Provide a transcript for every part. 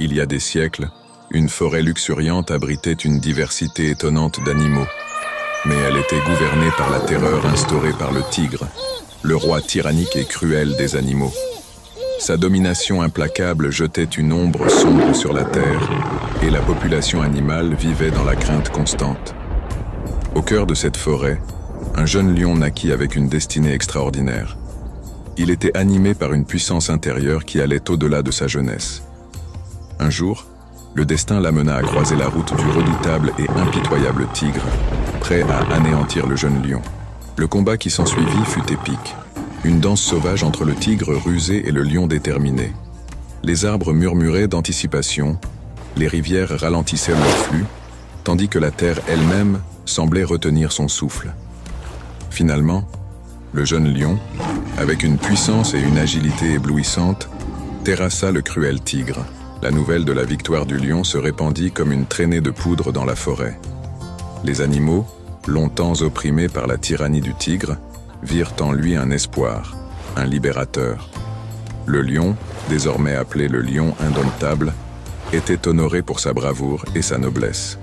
Il y a des siècles, une forêt luxuriante abritait une diversité étonnante d'animaux. Mais elle était gouvernée par la terreur instaurée par le tigre, le roi tyrannique et cruel des animaux. Sa domination implacable jetait une ombre sombre sur la terre, et la population animale vivait dans la crainte constante. Au cœur de cette forêt, un jeune lion naquit avec une destinée extraordinaire. Il était animé par une puissance intérieure qui allait au-delà de sa jeunesse. Un jour, le destin l'amena à croiser la route du redoutable et impitoyable tigre, prêt à anéantir le jeune lion. Le combat qui s'ensuivit fut épique. Une danse sauvage entre le tigre rusé et le lion déterminé. Les arbres murmuraient d'anticipation, les rivières ralentissaient leur flux, tandis que la terre elle-même semblait retenir son souffle. Finalement, le jeune lion, avec une puissance et une agilité éblouissantes, terrassa le cruel tigre. La nouvelle de la victoire du lion se répandit comme une traînée de poudre dans la forêt. Les animaux, longtemps opprimés par la tyrannie du tigre, virent en lui un espoir, un libérateur. Le lion, désormais appelé le lion indomptable, était honoré pour sa bravoure et sa noblesse.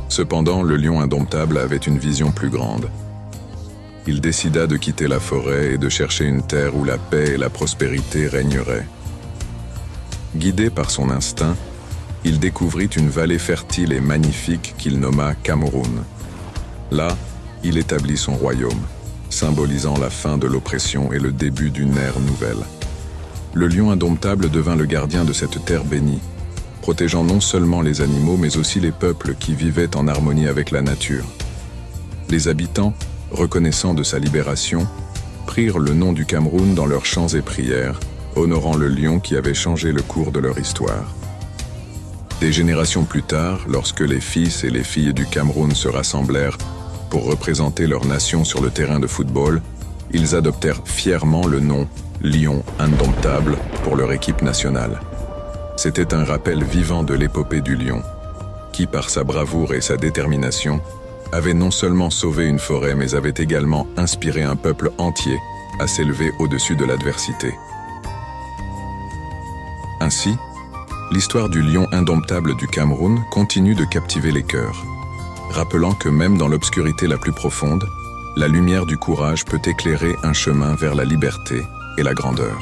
Cependant, le lion indomptable avait une vision plus grande. Il décida de quitter la forêt et de chercher une terre où la paix et la prospérité régneraient. Guidé par son instinct, il découvrit une vallée fertile et magnifique qu'il nomma Cameroun. Là, il établit son royaume, symbolisant la fin de l'oppression et le début d'une ère nouvelle. Le lion indomptable devint le gardien de cette terre bénie, protégeant non seulement les animaux mais aussi les peuples qui vivaient en harmonie avec la nature. Les habitants, reconnaissant de sa libération, prirent le nom du Cameroun dans leurs chants et prières, honorant le lion qui avait changé le cours de leur histoire. Des générations plus tard, lorsque les fils et les filles du Cameroun se rassemblèrent pour représenter leur nation sur le terrain de football, ils adoptèrent fièrement le nom « Lion indomptable » pour leur équipe nationale. C'était un rappel vivant de l'épopée du lion, qui, par sa bravoure et sa détermination, avait non seulement sauvé une forêt, mais avait également inspiré un peuple entier à s'élever au-dessus de l'adversité. Ainsi, l'histoire du lion indomptable du Cameroun continue de captiver les cœurs, rappelant que même dans l'obscurité la plus profonde, la lumière du courage peut éclairer un chemin vers la liberté et la grandeur.